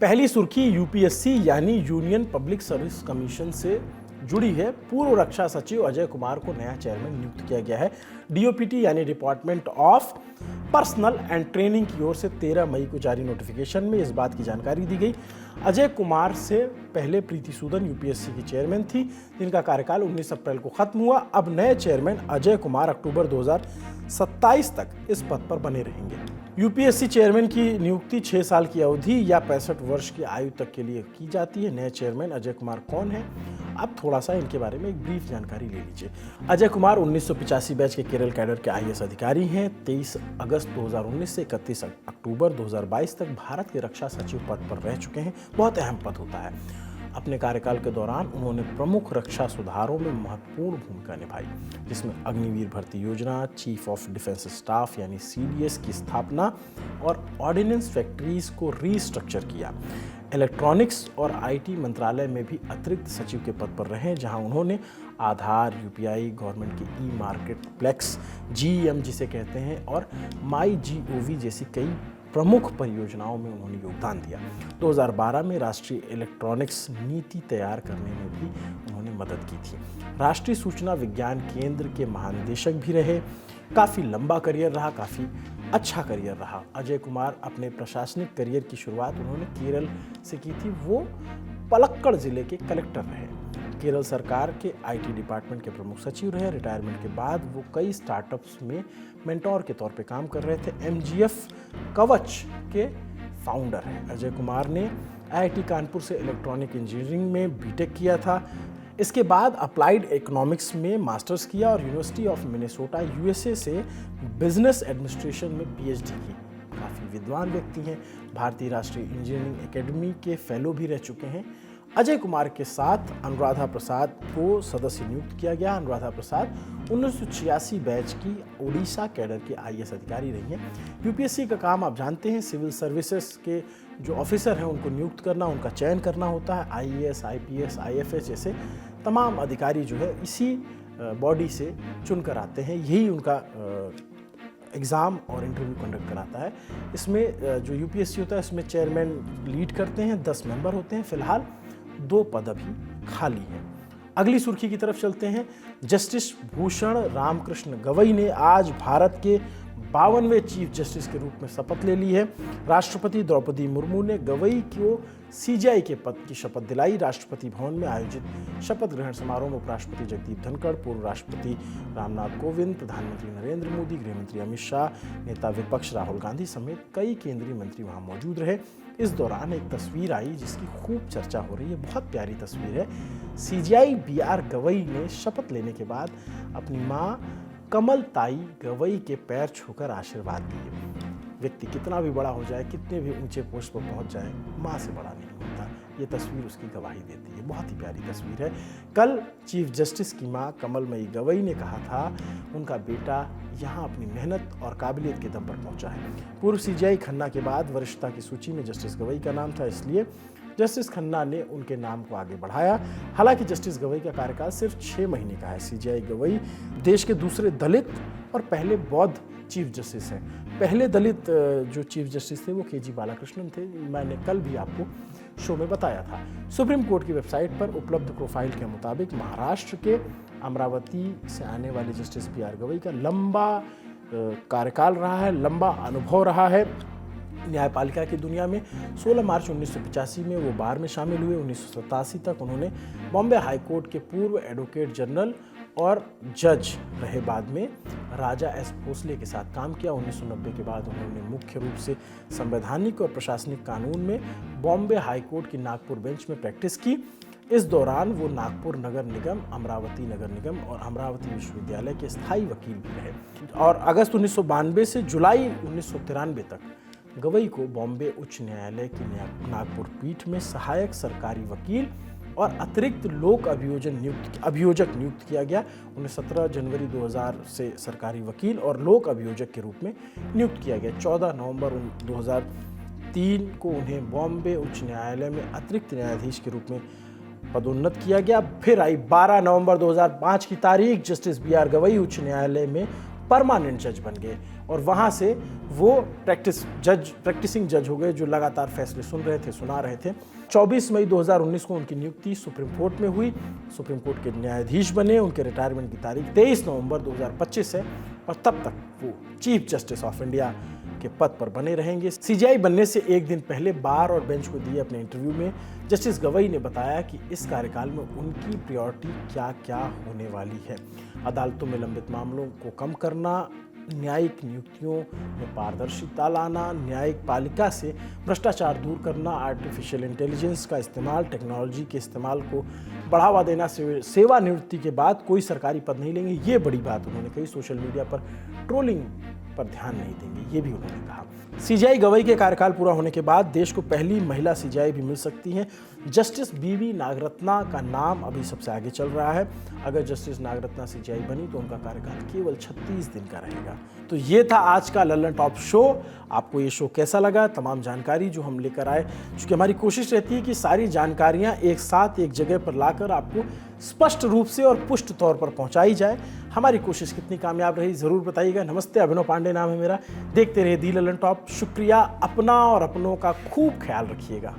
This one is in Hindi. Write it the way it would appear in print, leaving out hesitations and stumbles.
पहली सुर्खी यूपीएससी यानी यूनियन पब्लिक सर्विस कमीशन से जुड़ी है। पूर्व रक्षा सचिव अजय कुमार को नया चेयरमैन नियुक्त किया गया है। डीओपीटी यानी department of personal and training की ओर से 13 मई को जारी नोटिफिकेशन में इस बात की जानकारी दी गई। अजय कुमार से पहले प्रीति सूदन यूपीएससी की चेयरमैन थी, जिनका कार्यकाल 19 अप्रैल को खत्म हुआ। अब नए चेयरमैन अजय कुमार अक्टूबर 2027 तक इस पद पर बने रहेंगे। यूपीएससी चेयरमैन की नियुक्ति 6 साल की अवधि या 65 वर्ष की आयु तक के लिए की जाती है। नए चेयरमैन अजय कुमार कौन है, अब थोड़ा सा इनके बारे में एक ब्रीफ जानकारी ले लीजिए। अजय कुमार 1985 बैच के केरल कैडर के आईएएस अधिकारी हैं। 23 अगस्त 2019 से 31 अक्टूबर 2022 तक भारत के रक्षा सचिव पद पर रह चुके हैं। बहुत अहम पद होता है। अपने कार्यकाल के दौरान उन्होंने प्रमुख रक्षा सुधारों में महत्वपूर्ण भूमिका निभाई, जिसमें अग्निवीर भर्ती योजना, चीफ ऑफ डिफेंस स्टाफ यानी सीडीएस की स्थापना और ऑर्डिनेंस फैक्ट्रीज को रीस्ट्रक्चर किया। इलेक्ट्रॉनिक्स और आईटी मंत्रालय में भी अतिरिक्त सचिव के पद पर रहे, जहां उन्होंने आधार, यूपीआई, गवर्नमेंट के ई मार्केट प्लेक्स, जीईएम जिसे कहते हैं, और माई जीओवी जैसी कई प्रमुख परियोजनाओं में उन्होंने योगदान दिया। 2012 में राष्ट्रीय इलेक्ट्रॉनिक्स नीति तैयार करने में भी उन्होंने मदद की थी। राष्ट्रीय सूचना विज्ञान केंद्र के महानिदेशक भी रहे। काफ़ी लंबा करियर रहा, काफ़ी अच्छा करियर रहा। अजय कुमार अपने प्रशासनिक करियर की शुरुआत उन्होंने केरल से की थी। वो पलक्कड़ जिले के कलेक्टर रहे। केरल सरकार के आईटी डिपार्टमेंट के प्रमुख सचिव रहे। रिटायरमेंट के बाद वो कई स्टार्टअप्स में मेंटोर के तौर पे काम कर रहे थे। एमजीएफ कवच के फाउंडर हैं। अजय कुमार ने आईआईटी कानपुर से इलेक्ट्रॉनिक इंजीनियरिंग में बीटेक किया था। इसके बाद अप्लाइड इकोनॉमिक्स में मास्टर्स किया और यूनिवर्सिटी ऑफ मिनेसोटा यूएसए से बिजनेस एडमिनिस्ट्रेशन में पीएचडी की। काफ़ी विद्वान व्यक्ति हैं। भारतीय राष्ट्रीय इंजीनियरिंग एकेडमी के फेलो भी रह चुके हैं। अजय कुमार के साथ अनुराधा प्रसाद को सदस्य नियुक्त किया गया। अनुराधा प्रसाद 1986 बैच की ओडिशा कैडर के आईएएस अधिकारी रही हैं। यूपीएससी का काम आप जानते हैं, सिविल सर्विसेज के जो ऑफिसर हैं उनको नियुक्त करना, उनका चयन करना होता है। आईएएस, आईपीएस, आईएफएस जैसे तमाम अधिकारी जो है इसी बॉडी से चुनकर आते हैं। यही उनका एग्ज़ाम और इंटरव्यू कंडक्ट कराता है। इसमें जो यूपीएससी होता है इसमें चेयरमैन लीड करते हैं, 10 मेंबर होते हैं। फिलहाल 2 पद अभी खाली हैं। अगली सुर्खी की तरफ चलते हैं। जस्टिस भूषण रामकृष्ण गवई ने आज भारत के 52वें चीफ जस्टिस के रूप में शपथ ले ली है। राष्ट्रपति द्रौपदी मुर्मू ने गवई को सीजेआई के पद की शपथ दिलाई। राष्ट्रपति भवन में आयोजित शपथ ग्रहण समारोह में उपराष्ट्रपति जगदीप धनखड़, पूर्व राष्ट्रपति रामनाथ कोविंद, प्रधानमंत्री नरेंद्र मोदी, गृहमंत्री अमित शाह, नेता विपक्ष राहुल गांधी समेत कई केंद्रीय मंत्री वहां मौजूद रहे। इस दौरान एक तस्वीर आई जिसकी खूब चर्चा हो रही है। बहुत प्यारी तस्वीर है। सीजेआई बीआर गवई ने शपथ लेने के बाद अपनी माँ कमल ताई गवई के पैर छूकर आशीर्वाद दिए। व्यक्ति कितना भी बड़ा हो जाए, कितने भी ऊंचे पोस्ट पर पहुंच जाए, माँ से बड़ा नहीं होता। ये तस्वीर उसकी गवाही देती है। बहुत ही प्यारी तस्वीर है। कल चीफ जस्टिस की माँ कमलमयी गवई ने कहा था उनका बेटा यहाँ अपनी मेहनत और काबिलियत के दम पर पहुंचा है। पूर्व सीजेआई खन्ना के बाद वरिष्ठता की सूची में जस्टिस गवई का नाम था, इसलिए जस्टिस खन्ना ने उनके नाम को आगे बढ़ाया। हालांकि जस्टिस गवई का कार्यकाल सिर्फ 6 महीने का है। सीजेआई गवई देश के दूसरे दलित और पहले बौद्ध चीफ जस्टिस हैं। पहले दलित जो चीफ जस्टिस थे वो केजी बालाकृष्णन थे। मैंने कल भी आपको शो में बताया था। सुप्रीम कोर्ट की वेबसाइट पर उपलब्ध प्रोफाइल के मुताबिक महाराष्ट्र के अमरावती से आने वाले जस्टिस बीआर गवई का लंबा कार्यकाल रहा है, लंबा अनुभव रहा है न्यायपालिका की दुनिया में। 16 मार्च 1985 में वो बार में शामिल हुए। 1987 तक उन्होंने बॉम्बे हाई कोर्ट के पूर्व एडवोकेट जनरल और जज रहे। बाद में राजा एस भोसले के साथ काम किया। 1990 के बाद उन्होंने मुख्य रूप से संवैधानिक और प्रशासनिक कानून में बॉम्बे हाई कोर्ट की नागपुर बेंच में प्रैक्टिस की। इस दौरान वो नागपुर नगर निगम, अमरावती नगर निगम और अमरावती विश्वविद्यालय के स्थायी वकील भी रहे। और अगस्त 1992 से जुलाई 1993 तक गवई को बॉम्बे उच्च न्यायालय की नागपुर पीठ में सहायक सरकारी वकील और अतिरिक्त लोक अभियोजक नियुक्त किया गया। उन्हें 17 जनवरी 2000 से सरकारी वकील और लोक अभियोजक के रूप में नियुक्त किया गया। 14 नवंबर 2003 को उन्हें बॉम्बे उच्च न्यायालय में अतिरिक्त न्यायाधीश के रूप में पदोन्नत किया गया। फिर आई 12 नवंबर 2005 की तारीख। जस्टिस बीआर गवई उच्च न्यायालय में परमानेंट जज बन गए और वहाँ से वो प्रैक्टिसिंग जज हो गए, जो लगातार फैसले सुना रहे थे। 24 मई 2019 को उनकी नियुक्ति सुप्रीम कोर्ट में हुई। सुप्रीम कोर्ट के न्यायाधीश बने। उनके रिटायरमेंट की तारीख 23 नवंबर 2025 है और तब तक वो चीफ जस्टिस ऑफ इंडिया के पद पर बने रहेंगे। सीजेआई बनने से एक दिन पहले बार और बेंच को दिए अपने इंटरव्यू में जस्टिस गवई ने बताया कि इस कार्यकाल में उनकी प्रायोरिटी क्या क्या होने वाली है। अदालतों में लंबित मामलों को कम करना, न्यायिक नियुक्तियों में पारदर्शिता लाना, न्यायिक पालिका से भ्रष्टाचार दूर करना, आर्टिफिशियल इंटेलिजेंस का इस्तेमाल, टेक्नोलॉजी के इस्तेमाल को बढ़ावा देना, सेवानिवृत्ति के बाद कोई सरकारी पद नहीं लेंगे, ये बड़ी बात उन्होंने कही। सोशल मीडिया पर ट्रोलिंग पर ध्यान नहीं देंगे, ये भी उन्होंने कहा। सीजेआई गवई के कार्यकाल पूरा होने के बाद देश को पहली महिला सीजेआई भी मिल सकती हैं। जस्टिस बीवी नागरत्ना का नाम अभी सबसे आगे चल रहा है। अगर जस्टिस नागरत्ना सीजेआई बनी तो उनका कार्यकाल केवल 36 दिन का रहेगा। तो ये था आज का लल्लन टॉप शो। आपको ये शो कैसा लगा? तमाम जानकारी जो हम लेकर आए, क्योंकि हमारी कोशिश रहती है कि सारी जानकारियां एक साथ एक जगह पर लाकर आपको स्पष्ट रूप से और पुष्ट तौर पर पहुंचाई जाए। हमारी कोशिश कितनी कामयाब रही ज़रूर बताइएगा। नमस्ते, अभिनव पांडे नाम है मेरा। देखते रहिए दी लल्लन टॉप। शुक्रिया। अपना और अपनों का खूब ख्याल रखिएगा।